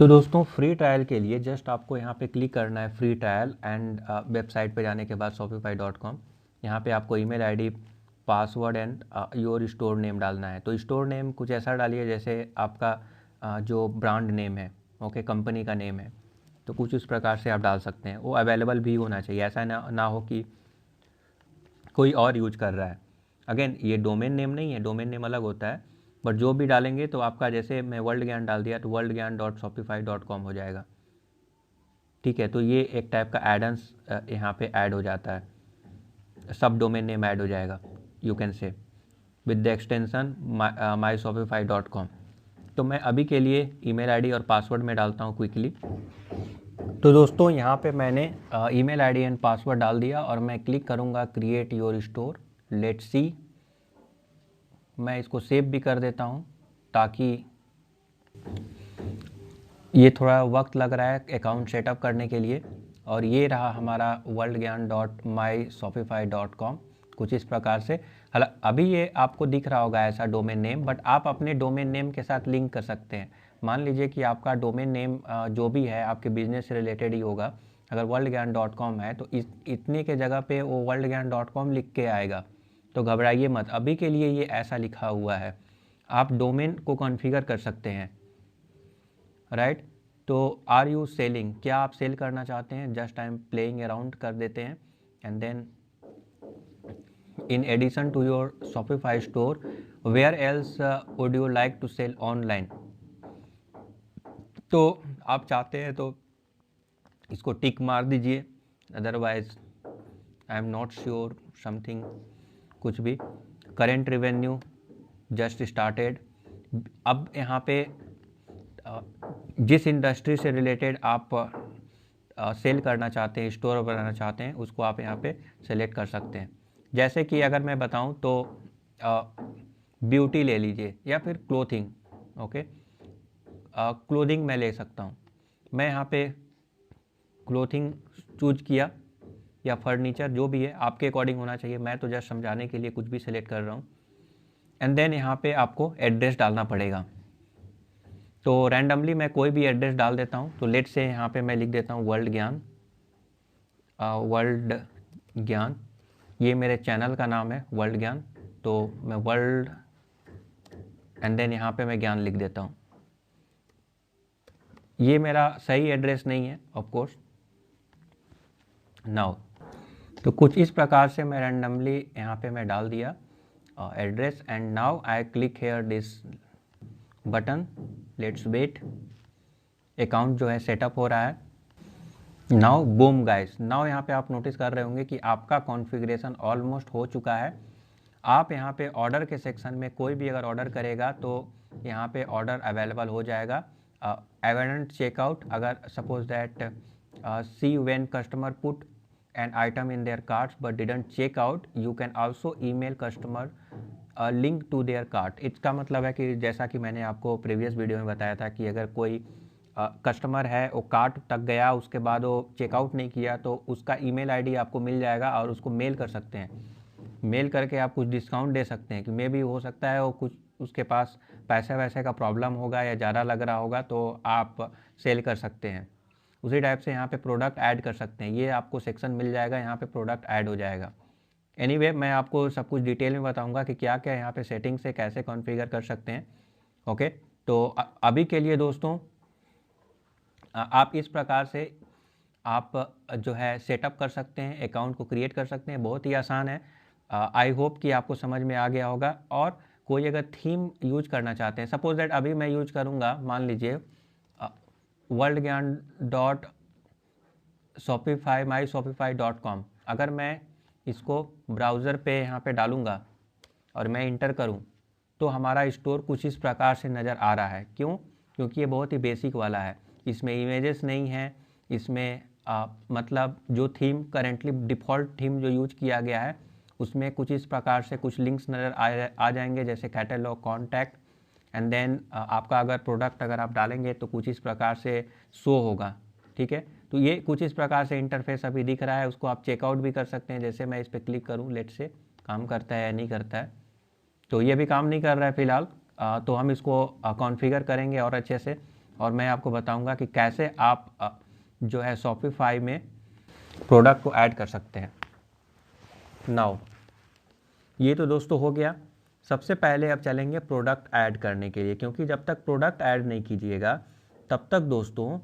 तो दोस्तों free trial के लिए जस्ट आपको यहाँ पे क्लिक करना है फ्री ट्रायल एंड वेबसाइट पे जाने के बाद shopify.com। यहाँ पे आपको email ID password and your store name डालना है। तो स्टोर नेम कुछ ऐसा डालिए जैसे आपका जो ब्रांड नेम है, ओके, कंपनी का नेम है, तो कुछ इस प्रकार से आप डाल सकते हैं। वो अवेलेबल भी होना चाहिए, ऐसा ना हो कि कोई और यूज कर रहा है। अगेन ये डोमेन नेम नहीं है, डोमेन नेम अलग होता है, बट जो भी डालेंगे तो आपका, जैसे मैं वर्ल्ड ज्ञान डाल दिया तो worldgyan.shopify.com हो जाएगा। ठीक है, तो ये एक टाइप का एडन्स यहाँ पे ऐड हो जाता है, सब डोमेन नेम ऐड हो जाएगा, you can say with the extension myshopify.com। तो मैं अभी के लिए ईमेल आईडी और पासवर्ड में डालता हूँ क्विकली। तो दोस्तों यहाँ पे मैंने ईमेल आईडी एंड पासवर्ड डाल दिया और मैं क्लिक करूँगा create your store. Let's see, मैं इसको सेव भी कर देता हूँ ताकि ये थोड़ा वक्त लग रहा है अकाउंट सेटअप करने के लिए। और ये रहा हमारा worldgyan.myshopify.com, कुछ इस प्रकार से। अभी ये आपको दिख रहा होगा ऐसा डोमेन नेम, बट आप अपने डोमेन नेम के साथ लिंक कर सकते हैं। मान लीजिए कि आपका डोमेन नेम जो भी है आपके बिजनेस से रिलेटेड ही होगा। अगर worldgyan.com है तो इतने के जगह पे वो worldgyan.com लिख के आएगा, तो घबराइए मत। अभी के लिए ये ऐसा लिखा हुआ है, आप डोमेन को कॉन्फ़िगर कर सकते हैं, राइट। तो आर यू सेलिंग, क्या आप सेल करना चाहते हैं? Just I am playing around कर देते हैं and then in addition to your Shopify store where else would you like to sell online. तो आप चाहते हैं तो इसको टिक मार दीजिए, otherwise I am not sure something, कुछ भी। Current revenue just started. अब यहाँ पे जिस इंडस्ट्री से रिलेटेड आप सेल करना चाहते हैं, स्टोर बनाना चाहते हैं, उसको आप यहाँ पे सेलेक्ट कर सकते हैं। जैसे कि अगर मैं बताऊँ तो ब्यूटी ले लीजिए या फिर क्लोथिंग, ओके। क्लोथिंग मैं ले सकता हूँ, मैं यहाँ पे क्लोथिंग चूज किया, या फर्नीचर, जो भी है आपके अकॉर्डिंग होना चाहिए। मैं तो जस्ट समझाने के लिए कुछ भी सिलेक्ट कर रहा हूँ। एंड देन यहाँ पे आपको एड्रेस डालना पड़ेगा। तो रैंडमली मैं कोई भी एड्रेस डाल देता हूँ। तो लेट से यहाँ पे मैं लिख देता हूँ वर्ल्ड ज्ञान, ये मेरे चैनल का नाम है वर्ल्ड ज्ञान। तो मैं वर्ल्ड एंड देन यहाँ पे मैं ज्ञान लिख देता हूँ। ये मेरा सही एड्रेस नहीं है ऑफ कोर्स नाउ। तो कुछ इस प्रकार से मैं रैंडमली यहाँ पे मैं डाल दिया address and now I click here this button. Let's wait, account जो है सेटअप हो रहा है। नाउ बूम गाइस, नाउ यहाँ पे आप नोटिस कर रहे होंगे कि आपका कॉन्फ़िगरेशन ऑलमोस्ट हो चुका है। आप यहाँ पे ऑर्डर के सेक्शन में कोई भी अगर ऑर्डर करेगा तो यहाँ पे ऑर्डर अवेलेबल हो जाएगा। एवेंट चेकआउट, अगर suppose that see when customer put an item in their carts but didn't check out, you can also email customer a link to their cart। इसका मतलब है कि जैसा कि मैंने आपको प्रीवियस वीडियो में बताया था कि अगर कोई कस्टमर है वो कार्ट तक गया, उसके बाद वो चेकआउट नहीं किया, तो उसका ईमेल आईडी आपको मिल जाएगा और उसको मेल कर सकते हैं। मेल करके आप कुछ डिस्काउंट दे सकते हैं कि मे भी हो सकता है वो कुछ उसके पास पैसे वैसे का प्रॉब्लम होगा या ज़्यादा लग रहा होगा, तो आप सेल कर सकते हैं। उसी टाइप से यहाँ पे प्रोडक्ट ऐड कर सकते हैं, ये आपको सेक्शन मिल जाएगा, यहाँ पे प्रोडक्ट ऐड हो जाएगा। एनीवे मैं आपको सब कुछ डिटेल में बताऊंगा कि क्या क्या यहाँ पे सेटिंग से कैसे कॉन्फ़िगर कर सकते हैं, ओके। तो अभी के लिए दोस्तों आप इस प्रकार से आप जो है सेटअप कर सकते हैं, अकाउंट को क्रिएट कर सकते हैं, बहुत ही आसान है। आई होप कि आपको समझ में आ गया होगा। और कोई अगर थीम यूज करना चाहते हैं, सपोज दैट अभी मैं यूज करूँगा, मान लीजिए worldgyan.myshopify.com। अगर मैं इसको ब्राउज़र पे यहाँ पे डालूँगा और मैं इंटर करूँ तो हमारा स्टोर कुछ इस प्रकार से नज़र आ रहा है। क्यों? क्योंकि ये बहुत ही बेसिक वाला है, इसमें इमेजेस नहीं है, इसमें मतलब जो थीम करेंटली डिफ़ॉल्ट थीम जो यूज किया गया है उसमें कुछ इस प्रकार से कुछ लिंक्स नज़र आ जाएंगे, जैसे कैटलॉग, कॉन्टैक्ट एंड देन आपका अगर प्रोडक्ट अगर आप डालेंगे तो कुछ इस प्रकार से शो होगा, ठीक है। तो ये कुछ इस प्रकार से इंटरफेस अभी दिख रहा है, उसको आप चेकआउट भी कर सकते हैं। जैसे मैं इस पर क्लिक करूँ, लेट से काम करता है या नहीं करता है, तो ये भी काम नहीं कर रहा है फ़िलहाल। तो हम इसको कॉन्फ़िगर करेंगे और अच्छे से। और मैं आपको बताऊंगा कि कैसे आप जो है शॉपिफाई में प्रोडक्ट को ऐड कर सकते हैं। नाउ ये तो दोस्तों हो गया। सबसे पहले अब चलेंगे प्रोडक्ट ऐड करने के लिए, क्योंकि जब तक प्रोडक्ट ऐड नहीं कीजिएगा तब तक दोस्तों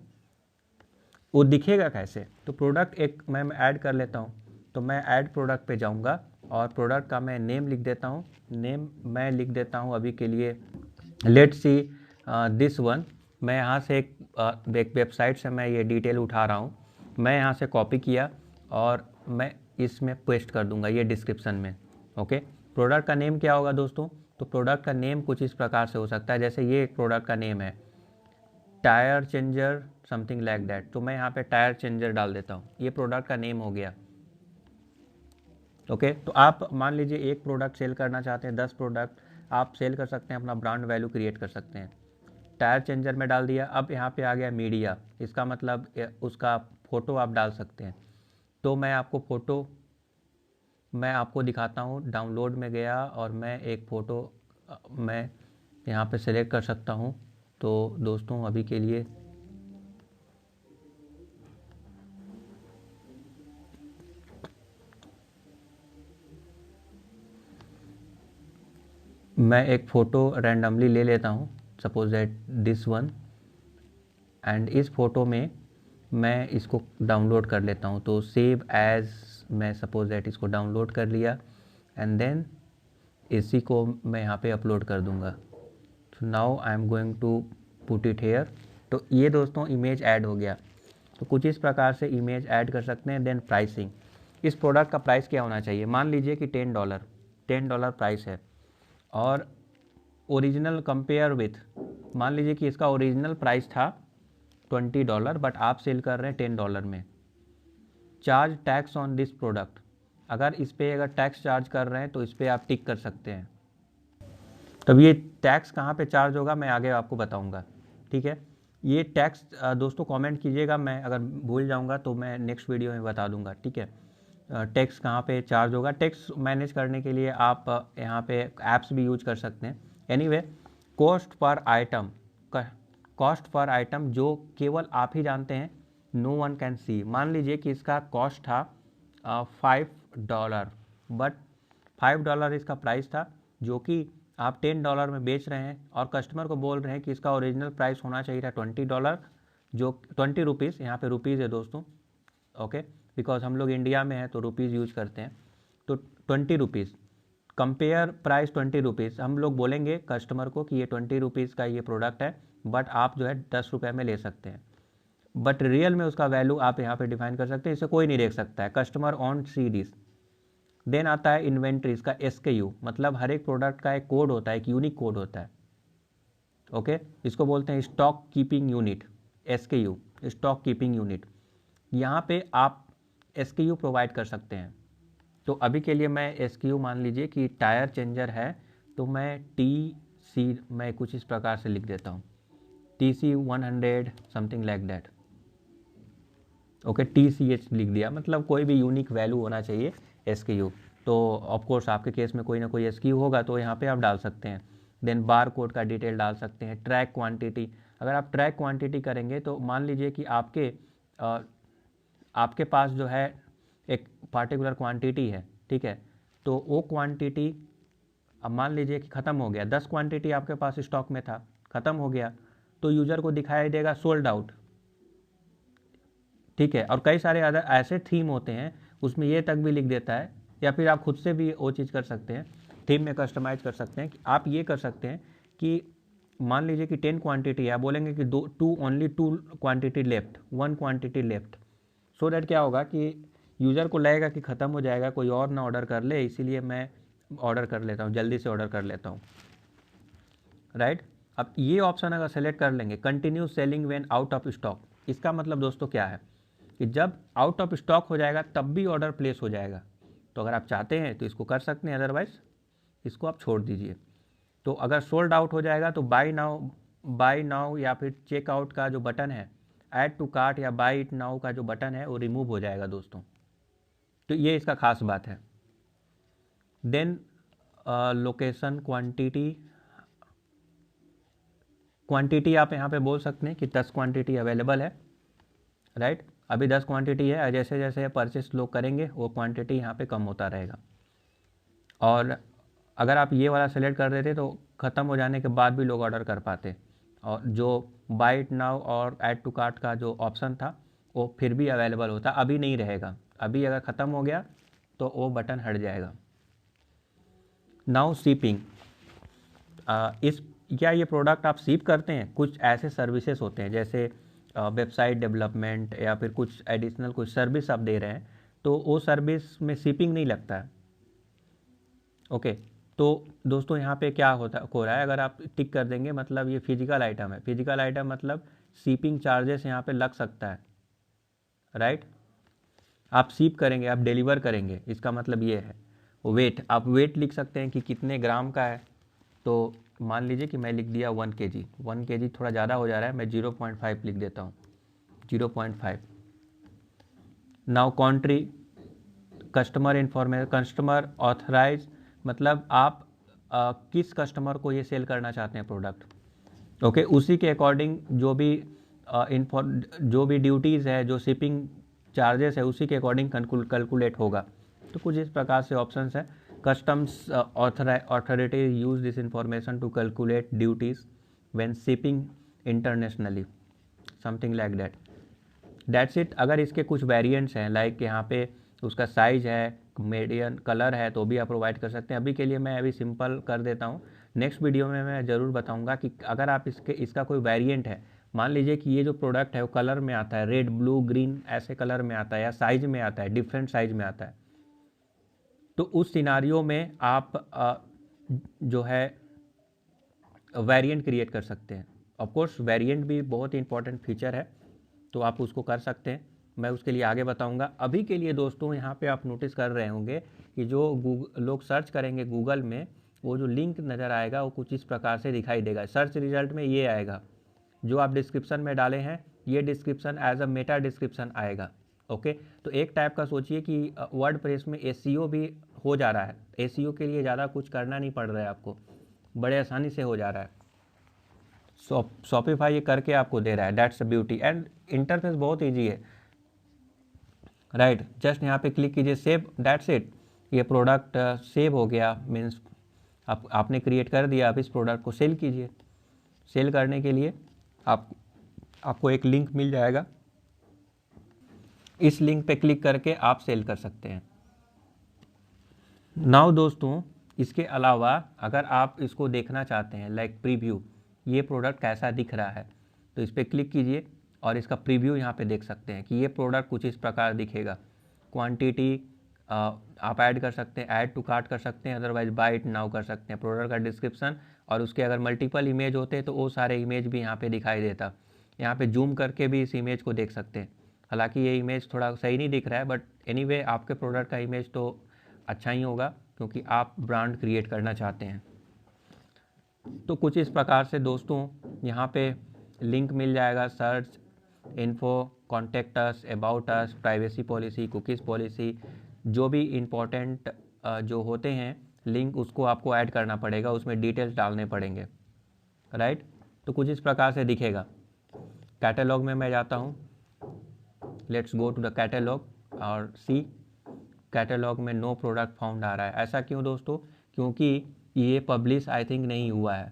वो दिखेगा कैसे। तो प्रोडक्ट एक मैं ऐड कर लेता हूँ। तो मैं ऐड प्रोडक्ट पे जाऊँगा और प्रोडक्ट का मैं नेम लिख देता हूँ। नेम मैं लिख देता हूँ अभी के लिए लेट्स सी दिस वन। मैं यहाँ से एक वेबसाइट से मैं ये डिटेल उठा रहा हूँ, मैं यहाँ से कॉपी किया और मैं इसमें पेस्ट कर दूंगा ये डिस्क्रिप्शन में। ओके, प्रोडक्ट का नेम क्या होगा दोस्तों? तो प्रोडक्ट का नेम कुछ इस प्रकार से हो सकता है, जैसे ये एक प्रोडक्ट का नेम है tyre changer something like that. तो मैं यहाँ पे टायर चेंजर डाल देता हूँ, ये प्रोडक्ट का नेम हो गया। ओके, तो आप मान लीजिए एक प्रोडक्ट सेल करना चाहते हैं, 10 प्रोडक्ट आप सेल कर सकते हैं, अपना ब्रांड वैल्यू क्रिएट कर सकते हैं। टायर चेंजर में डाल दिया। अब यहाँ पे आ गया मीडिया, इसका मतलब उसका फ़ोटो आप डाल सकते हैं। तो मैं आपको फ़ोटो मैं आपको दिखाता हूँ। डाउनलोड में गया और मैं एक फ़ोटो मैं यहाँ पे सेलेक्ट कर सकता हूँ। तो दोस्तों अभी के लिए मैं एक फ़ोटो रैंडमली ले लेता हूँ, suppose that this one, and इस फ़ोटो में मैं इसको डाउनलोड कर लेता हूँ। तो सेव एज, मैं सपोज दैट इसको डाउनलोड कर लिया एंड देन इसी को मैं यहाँ पे अपलोड कर दूँगा। तो now I am going to put it here. तो ये दोस्तों इमेज ऐड हो गया। तो कुछ इस प्रकार से इमेज ऐड कर सकते हैं। देन प्राइसिंग, इस प्रोडक्ट का प्राइस क्या होना चाहिए? मान लीजिए कि $10 प्राइस है और ओरिजिनल कंपेयर विथ, मान लीजिए कि इसका ओरिजिनल प्राइस था $20 बट आप सेल कर रहे हैं $10 में। Charge tax on this product, अगर इस पर अगर टैक्स चार्ज कर रहे हैं तो इस पर आप टिक कर सकते हैं। तब ये टैक्स कहाँ पे चार्ज होगा मैं आगे आपको बताऊंगा, ठीक है। ये टैक्स दोस्तों कमेंट कीजिएगा, मैं अगर भूल जाऊंगा तो मैं नेक्स्ट वीडियो में बता दूंगा, ठीक है। टैक्स कहाँ पे चार्ज होगा? टैक्स मैनेज करने के लिए आप यहाँ पे ऐप्स भी यूज कर सकते हैं। Anyway, cost per item, cost per item जो केवल आप ही जानते हैं, नो वन कैन सी। मान लीजिए कि इसका कॉस्ट था $5 बट $5 इसका प्राइस था, जो कि आप $10 में बेच रहे हैं और कस्टमर को बोल रहे हैं कि इसका ओरिजिनल प्राइस होना चाहिए था $20, जो 20 रुपीज़, यहाँ पे रुपीज़ है दोस्तों, ओके, बिकॉज हम लोग इंडिया में हैं तो रुपीज़ यूज करते हैं। तो 20 रुपीज़, कंपेयर प्राइस 20 रुपीज़, हम लोग बोलेंगे कस्टमर को कि ये 20 रुपीज़ का ये प्रोडक्ट है बट आप जो है 10 रुपये में ले सकते हैं। बट रियल में उसका वैल्यू आप यहाँ पे डिफाइन कर सकते हैं, इसे कोई नहीं देख सकता है, customer on see this. Then आता है इन्वेंट्री, इसका SKU, मतलब हर एक प्रोडक्ट का एक कोड होता है, एक यूनिक कोड होता है, ओके। इसको बोलते हैं stock keeping unit, SKU, stock keeping unit. यहाँ पे आप SKU प्रोवाइड कर सकते हैं। तो अभी के लिए मैं SKU मान लीजिए कि टायर चेंजर है, तो मैं TC मैं कुछ इस प्रकार से लिख देता हूँ, TC 100 something like that, okay. TCH लिख दिया, मतलब कोई भी यूनिक वैल्यू होना चाहिए SKU। तो ऑफकोर्स आपके केस में कोई ना कोई SKU होगा तो यहाँ पे आप डाल सकते हैं। देन बार कोड का डिटेल डाल सकते हैं। ट्रैक क्वांटिटी, अगर आप ट्रैक क्वांटिटी करेंगे तो मान लीजिए कि आपके पास जो है एक पार्टिकुलर क्वांटिटी है, ठीक है, तो वो क्वांटिटी अब मान लीजिए कि ख़त्म हो गया, 10 क्वांटिटी आपके पास स्टॉक में था, ख़त्म हो गया, तो यूज़र को दिखाई देगा सोल्ड आउट, ठीक है। और कई सारे अदर ऐसे थीम होते हैं उसमें ये तक भी लिख देता है, या फिर आप खुद से भी वो चीज़ कर सकते हैं, थीम में कस्टमाइज कर सकते हैं कि आप ये कर सकते हैं कि मान लीजिए कि 10 क्वांटिटी है, आप बोलेंगे कि only 2 quantity left, 1 quantity left. So that क्या होगा कि यूज़र को लगेगा कि ख़त्म हो जाएगा, कोई और ना ऑर्डर कर ले, इसीलिए मैं ऑर्डर कर लेता हूँ, जल्दी से ऑर्डर कर लेता हूँ, राइट। अब ये ऑप्शन अगर सेलेक्ट कर लेंगे, continue selling when out of stock, इसका मतलब दोस्तों क्या है कि जब आउट ऑफ स्टॉक हो जाएगा तब भी ऑर्डर प्लेस हो जाएगा। तो अगर आप चाहते हैं तो इसको कर सकते हैं, अदरवाइज इसको आप छोड़ दीजिए। तो अगर सोल्ड आउट हो जाएगा तो बाय नाउ या फिर चेकआउट का जो बटन है, ऐड टू कार्ट या बाय इट नाउ का जो बटन है वो रिमूव हो जाएगा दोस्तों। तो ये इसका खास बात है। देन लोकेशन क्वांटिटी, क्वांटिटी आप यहाँ पे बोल सकते हैं कि 10 क्वांटिटी अवेलेबल है, राइट। अभी 10 क्वांटिटी है, जैसे जैसे परचेस लोग करेंगे वो क्वांटिटी यहाँ पे कम होता रहेगा। और अगर आप ये वाला सेलेक्ट कर देते तो ख़त्म हो जाने के बाद भी लोग ऑर्डर कर पाते, और जो बाय इट नाउ और ऐड टू कार्ट का जो ऑप्शन था वो फिर भी अवेलेबल होता, अभी नहीं रहेगा। अभी अगर ख़त्म हो गया तो वो बटन हट जाएगा। नाउ शिपिंग, इस क्या ये प्रोडक्ट आप शिप करते हैं? कुछ ऐसे सर्विसेज होते हैं जैसे वेबसाइट डेवलपमेंट या फिर कुछ एडिशनल कुछ सर्विस आप दे रहे हैं, तो वो सर्विस में शिपिंग नहीं लगता है। ओके, तो दोस्तों यहाँ पे क्या हो रहा है, अगर आप टिक कर देंगे मतलब ये फिजिकल आइटम है। फिजिकल आइटम मतलब शिपिंग चार्जेस यहाँ पे लग सकता है, राइट। आप शिप करेंगे, आप डिलीवर करेंगे, इसका मतलब ये है। वेट, आप वेट लिख सकते हैं कि कितने ग्राम का है। तो मान लीजिए कि मैं लिख दिया 1 kg। 1 kg थोड़ा ज़्यादा हो जा रहा है, मैं 0.5 लिख देता हूँ, 0.5। Now country, customer information, customer authorise मतलब आप किस कस्टमर को ये सेल करना चाहते हैं प्रोडक्ट। ओके, उसी के अकॉर्डिंग जो भी ड्यूटीज़ है, जो शिपिंग चार्जेस है, उसी के अकॉर्डिंग कैलकुलेट होगा। तो कुछ इस प्रकार से ऑप्शंस है। Customs authority use this information to calculate duties when shipping internationally, something like that's it. अगर इसके कुछ वेरिएंट्स हैं, लाइक यहाँ पे उसका साइज है, मीडियम कलर है, तो भी आप प्रोवाइड कर सकते हैं। अभी के लिए मैं अभी सिंपल कर देता हूँ। नेक्स्ट वीडियो में मैं ज़रूर बताऊँगा कि अगर आप इसका कोई वेरिएंट है, मान लीजिए कि ये जो प्रोडक्ट है वो कलर में आता है, रेड, ब्लू, ग्रीन ऐसे कलर में आता है, या साइज में आता है, डिफरेंट साइज में आता है, तो उस सिनारियो में आप जो है वेरिएंट क्रिएट कर सकते हैं। ऑफ कोर्स वेरिएंट भी बहुत ही इंपॉर्टेंट फीचर है, तो आप उसको कर सकते हैं। मैं उसके लिए आगे बताऊंगा। अभी के लिए दोस्तों यहाँ पे आप नोटिस कर रहे होंगे कि जो लोग सर्च करेंगे गूगल में, वो जो लिंक नज़र आएगा वो कुछ इस प्रकार से दिखाई देगा। सर्च रिजल्ट में ये आएगा, जो आप डिस्क्रिप्शन में डाले हैं ये description as a meta description आएगा। ओके, तो एक टाइप का सोचिए कि वर्डप्रेस में एसईओ भी हो जा रहा है। एसईओ के लिए ज़्यादा कुछ करना नहीं पड़ रहा है आपको, बड़े आसानी से हो जा रहा है। शॉपिफाई ये करके आपको दे रहा है, that's a beauty. And interface बहुत ईजी है, राइट। जस्ट यहाँ पे क्लिक कीजिए, सेव, दैट्स इट। ये प्रोडक्ट सेव हो गया, मीन्स आपने क्रिएट कर दिया। आप इस प्रोडक्ट को सेल कीजिए। सेल करने के लिए आपको एक लिंक मिल जाएगा, इस लिंक पे क्लिक करके आप सेल कर सकते हैं। नाउ दोस्तों, इसके अलावा अगर आप इसको देखना चाहते हैं, लाइक प्रीव्यू, ये प्रोडक्ट कैसा दिख रहा है, तो इस पर क्लिक कीजिए और इसका प्रीव्यू यहाँ पे देख सकते हैं कि ये प्रोडक्ट कुछ इस प्रकार दिखेगा। क्वांटिटी आप ऐड कर सकते हैं, ऐड टू कार्ट कर सकते हैं, अदरवाइज बाय इट नाउ कर सकते हैं। प्रोडक्ट का डिस्क्रिप्शन और उसके अगर मल्टीपल इमेज होते तो वो सारे इमेज भी यहाँ पे दिखाई देता। यहाँ पे जूम करके भी इस इमेज को देख सकते हैं। हालांकि ये इमेज थोड़ा सही नहीं दिख रहा है, बट एनीवे आपके प्रोडक्ट का इमेज तो अच्छा ही होगा, क्योंकि आप ब्रांड क्रिएट करना चाहते हैं। तो कुछ इस प्रकार से दोस्तों यहाँ पे लिंक मिल जाएगा, search, info, contact us, about us, privacy policy, cookies policy, जो भी इम्पोर्टेंट जो होते हैं लिंक, उसको आपको ऐड करना पड़ेगा, उसमें डिटेल्स डालने पड़ेंगे, राइट। तो कुछ इस प्रकार से दिखेगा। कैटलॉग में मैं जाता हूँ, let's go to the catalogue और सी, कैटलॉग में नो प्रोडक्ट फाउंड आ रहा है। ऐसा क्यों दोस्तों? क्योंकि ये पब्लिश आई थिंक नहीं हुआ है,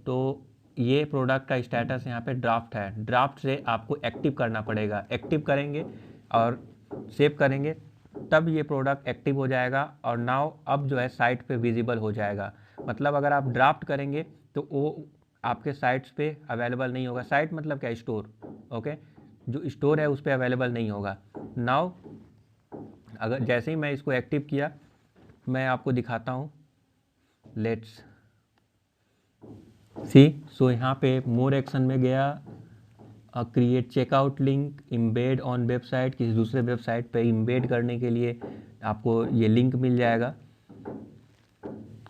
तो ये प्रोडक्ट का स्टेटस यहाँ पे ड्राफ्ट है। ड्राफ्ट से आपको एक्टिव करना पड़ेगा। एक्टिव करेंगे और सेव करेंगे तब ये प्रोडक्ट एक्टिव हो जाएगा, और नाउ अब जो है साइट पे विजिबल हो जाएगा। मतलब अगर आप ड्राफ्ट करेंगे तो वो आपके साइट्स पे अवेलेबल नहीं होगा। साइट मतलब क्या? स्टोर। ओके, जो स्टोर है उस पर अवेलेबल नहीं होगा। नाउ अगर जैसे ही मैं इसको एक्टिव किया, मैं आपको दिखाता हूँ, लेट्स सी। सो यहाँ पे मोर एक्शन में गया, create checkout link, embed on website, किसी दूसरे वेबसाइट पे इम्बेड करने के लिए आपको ये लिंक मिल जाएगा।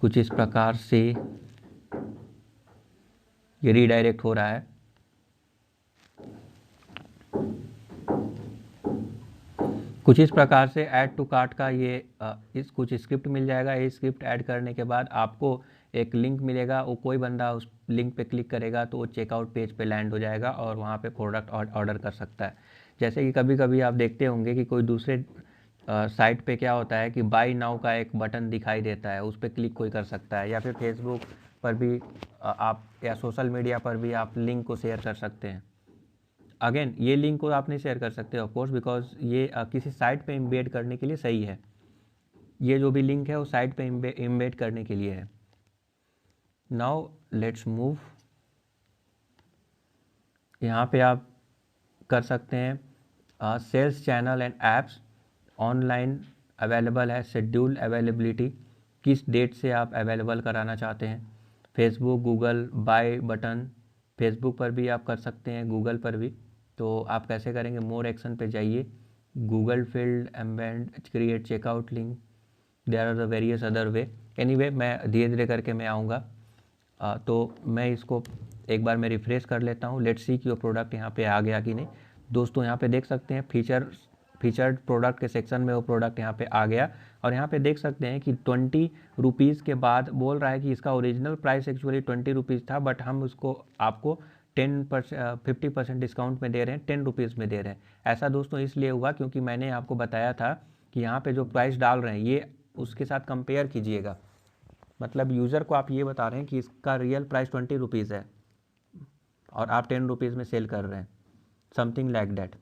कुछ इस प्रकार से ये रीडायरेक्ट हो रहा है। कुछ इस प्रकार से ऐड टू कार्ट का ये इस कुछ स्क्रिप्ट मिल जाएगा। ये स्क्रिप्ट ऐड करने के बाद आपको एक लिंक मिलेगा, वो कोई बंदा उस लिंक पे क्लिक करेगा तो वो चेकआउट पेज पे लैंड हो जाएगा और वहाँ पे प्रोडक्ट ऑर्डर कर सकता है। जैसे कि कभी कभी आप देखते होंगे कि कोई दूसरे साइट पे क्या होता है कि बाय नाउ का एक बटन दिखाई देता है, उस पर क्लिक कोई कर सकता है, या फिर फेसबुक पर भी आप या सोशल मीडिया पर भी आप लिंक को शेयर कर सकते हैं। अगेन ये लिंक को आप नहीं शेयर कर सकते ऑफ कोर्स, बिकॉज ये किसी साइट पे इम्बेड करने के लिए सही है। ये जो भी लिंक है वो साइट पे इम्बेड करने के लिए है। Now let's move. यहाँ पे आप कर सकते हैं sales channel and apps online available है, शेड्यूल अवेलेबिलिटी, किस डेट से आप अवेलेबल कराना चाहते हैं। Facebook, Google buy button, Facebook पर भी आप कर सकते हैं, गूगल पर भी। तो आप कैसे करेंगे, मोर एक्शन पे जाइए, Google field embed create checkout link, there are the various other way. Anyway मैं धीरे धीरे करके मैं आऊँगा। तो मैं इसको एक बार मैं रिफ्रेश कर लेता हूँ। लेट्स सी कि वो प्रोडक्ट यहाँ पे आ गया कि नहीं। दोस्तों यहाँ पे देख सकते हैं फीचर्ड प्रोडक्ट के सेक्शन में वो प्रोडक्ट यहाँ पे आ गया, और यहाँ पे देख सकते हैं कि 20 रुपीज़ के बाद बोल रहा है कि इसका ओरिजिनल प्राइस एक्चुअली 20 रुपीज़ था, बट हम उसको आपको 50% डिस्काउंट में दे रहे हैं, 10 रुपीज़ में दे रहे हैं। ऐसा दोस्तों इसलिए हुआ क्योंकि मैंने आपको बताया था कि यहाँ पे जो प्राइस डाल रहे हैं ये उसके साथ कंपेयर कीजिएगा। मतलब यूज़र को आप ये बता रहे हैं कि इसका रियल प्राइस 20 रुपीज़ है और आप 10 रुपीज़ में सेल कर रहे हैं, समथिंग लाइक दैट।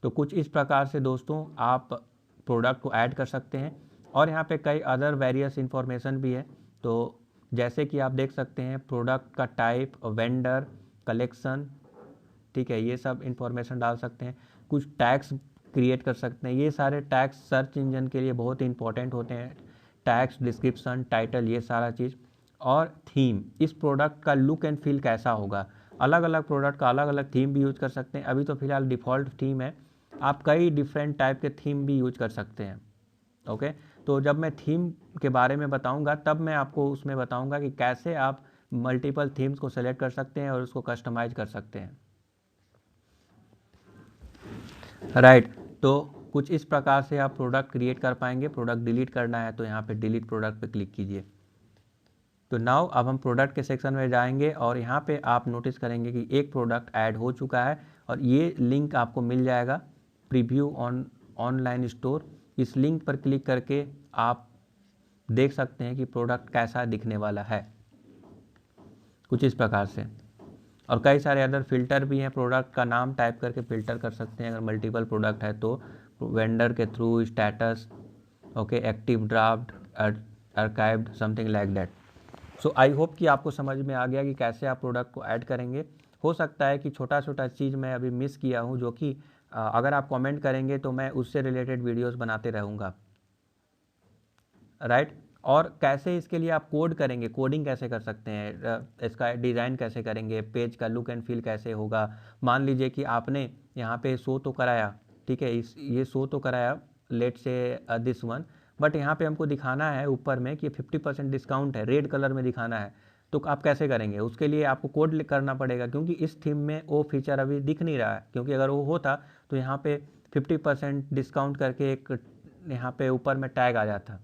तो कुछ इस प्रकार से दोस्तों आप प्रोडक्ट को ऐड कर सकते हैं। और यहाँ पे कई अदर वेरियस इंफॉर्मेशन भी है। तो जैसे कि आप देख सकते हैं प्रोडक्ट का टाइप, वेंडर, कलेक्शन, ठीक है, ये सब इंफॉर्मेशन डाल सकते हैं। कुछ टैग्स क्रिएट कर सकते हैं। ये सारे टैग्स सर्च इंजन के लिए बहुत इंपॉर्टेंट होते हैं। टैग्स, डिस्क्रिप्शन, टाइटल, ये सारा चीज़। और थीम, इस प्रोडक्ट का लुक एंड फील कैसा होगा। अलग अलग प्रोडक्ट का अलग अलग थीम भी यूज कर सकते हैं। अभी तो फिलहाल डिफ़ॉल्ट थीम है, आप कई डिफरेंट टाइप के थीम भी यूज कर सकते हैं। ओके, तो जब मैं थीम के बारे में बताऊंगा तब मैं आपको उसमें बताऊंगा कि कैसे आप मल्टीपल थीम्स को सेलेक्ट कर सकते हैं और उसको कस्टमाइज कर सकते हैं। राइट, तो कुछ इस प्रकार से आप प्रोडक्ट क्रिएट कर पाएंगे। प्रोडक्ट डिलीट करना है तो यहाँ पे डिलीट प्रोडक्ट पे क्लिक कीजिए। तो नाउ अब हम प्रोडक्ट के सेक्शन में जाएंगे और यहाँ पे आप नोटिस करेंगे कि एक प्रोडक्ट ऐड हो चुका है और ये लिंक आपको मिल जाएगा, प्रीव्यू ऑनलाइन स्टोर। इस लिंक पर क्लिक करके आप देख सकते हैं कि प्रोडक्ट कैसा दिखने वाला है, कुछ इस प्रकार से। और कई सारे अदर फिल्टर भी हैं, प्रोडक्ट का नाम टाइप करके फ़िल्टर कर सकते हैं। अगर मल्टीपल प्रोडक्ट है तो वेंडर के through, status, okay, active, draft, archived, something like that. So I hope कि आपको समझ में आ गया कि कैसे आप प्रोडक्ट को ऐड करेंगे। हो सकता है कि छोटा छोटा चीज़ मैं अभी मिस किया हूँ, जो कि अगर आप कमेंट करेंगे तो मैं उससे रिलेटेड वीडियोस बनाते रहूँगा। राइट, और कैसे इसके लिए आप कोड करेंगे, कोडिंग कैसे कर सकते हैं, इसका डिज़ाइन कैसे करेंगे, पेज का लुक एंड फील कैसे होगा। मान लीजिए कि आपने यहाँ पे शो तो कराया, ठीक है, ये शो तो कराया, लेट से दिस वन, बट यहाँ पे हमको दिखाना है ऊपर में कि 50% डिस्काउंट है, रेड कलर में दिखाना है। तो आप कैसे करेंगे, उसके लिए आपको कोड करना पड़ेगा, क्योंकि इस थीम में वो फीचर अभी दिख नहीं रहा है। क्योंकि अगर वो होता तो यहाँ पे 50% डिस्काउंट करके एक यहाँ पे ऊपर में टैग आ जाता,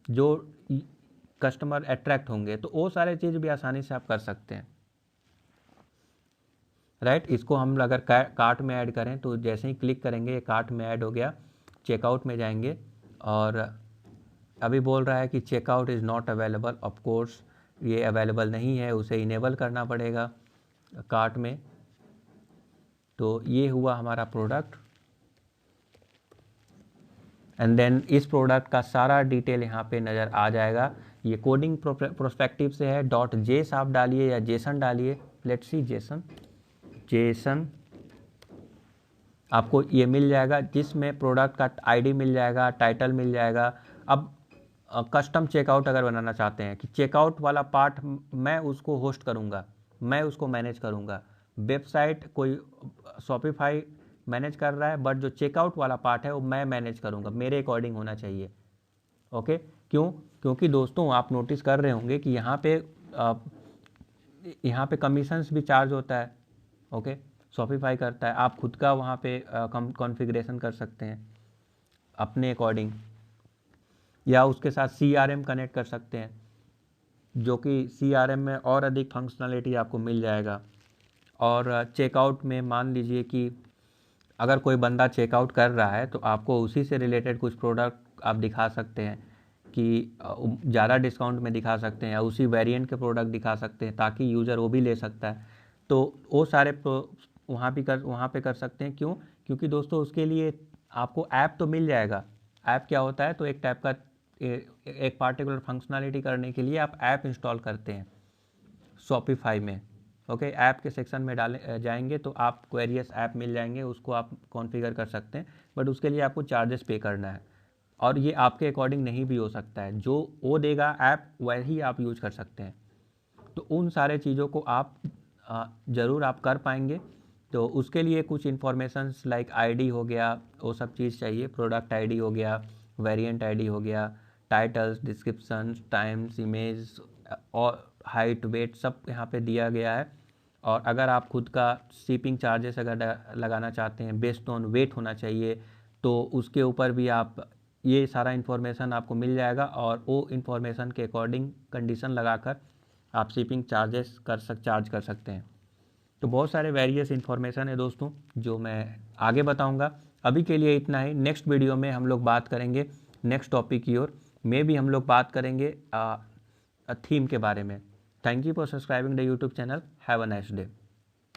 जो कस्टमर अट्रैक्ट होंगे। तो वो सारे चीज़ भी आसानी से आप कर सकते हैं। राइट, इसको हम अगर कार्ट में ऐड करें तो जैसे ही क्लिक करेंगे ये कार्ट में ऐड हो गया। चेकआउट में जाएंगे और अभी बोल रहा है कि checkout is not available. Of course ये अवेलेबल नहीं है, उसे इनेबल करना पड़ेगा कार्ट में। तो ये हुआ हमारा प्रोडक्ट, एंड देन इस प्रोडक्ट का सारा डिटेल यहाँ पे नज़र आ जाएगा। ये कोडिंग प्रोस्पेक्टिव से है। .js आप डालिए या जेसन डालिए, लेट्स सी जेसन आपको ये मिल जाएगा, जिसमें प्रोडक्ट का आईडी मिल जाएगा, टाइटल मिल जाएगा। अब कस्टम चेकआउट अगर बनाना चाहते हैं कि चेकआउट वाला पार्ट मैं उसको होस्ट करूँगा, मैं उसको मैनेज करूँगा। वेबसाइट कोई शॉपिफाई मैनेज कर रहा है, बट जो चेकआउट वाला पार्ट है वो मैं मैनेज करूँगा, मेरे अकॉर्डिंग होना चाहिए। ओके, क्यों? क्योंकि दोस्तों आप नोटिस कर रहे होंगे कि यहाँ पे कमीशंस भी चार्ज होता है। ओके, शॉपिफाई करता है, आप खुद का वहाँ पे कॉन्फ़िगरेशन कर सकते हैं अपने अकॉर्डिंग, या उसके साथ CRM कनेक्ट कर सकते हैं। जो कि CRM में और अधिक फंक्शनलिटी आपको मिल जाएगा। और चेकआउट में मान लीजिए कि अगर कोई बंदा चेकआउट कर रहा है तो आपको उसी से रिलेटेड कुछ प्रोडक्ट आप दिखा सकते हैं कि ज़्यादा डिस्काउंट में दिखा सकते हैं या उसी वेरिएंट के प्रोडक्ट दिखा सकते हैं ताकि यूज़र वो भी ले सकता है। तो वो सारे वहाँ पे कर सकते हैं। क्यों? क्योंकि दोस्तों उसके लिए आपको ऐप तो मिल जाएगा। ऐप क्या होता है, तो एक टाइप का एक पार्टिकुलर फंक्शनलिटी करने के लिए आप ऐप इंस्टॉल करते हैं शॉपिफाई में। ओके, ऐप के सेक्शन में जाएंगे तो आप वेरियस ऐप मिल जाएंगे, उसको आप कॉन्फ़िगर कर सकते हैं। बट उसके लिए आपको चार्जेस पे करना है और ये आपके अकॉर्डिंग नहीं भी हो सकता है। जो वो देगा ऐप वही आप यूज कर सकते हैं। तो उन सारे चीज़ों को आप ज़रूर आप कर पाएंगे। तो उसके लिए कुछ इन्फॉर्मेशंस लाइक आईडी हो गया, वो सब चीज़ चाहिए। प्रोडक्ट आईडी हो गया, वेरिएंट आईडी हो गया, टाइटल्स, डिस्क्रिप्शन, टाइम्स, इमेज और हाइट, वेट सब यहाँ पे दिया गया है। और अगर आप खुद का शिपिंग चार्जेस अगर लगाना चाहते हैं बेस्ड ऑन वेट होना चाहिए, तो उसके ऊपर भी आप ये सारा इन्फॉर्मेशन आपको मिल जाएगा और वो इन्फॉर्मेशन के अकॉर्डिंग कंडीशन लगाकर आप शिपिंग चार्जेस चार्ज कर सकते हैं। तो बहुत सारे वेरियस इन्फॉर्मेशन है दोस्तों जो मैं आगे बताऊंगा। अभी के लिए इतना ही। नेक्स्ट वीडियो में हम लोग बात करेंगे नेक्स्ट टॉपिक की ओर। में भी हम लोग बात करेंगे थीम के बारे में। Thank you for subscribing the YouTube channel. Have a nice day.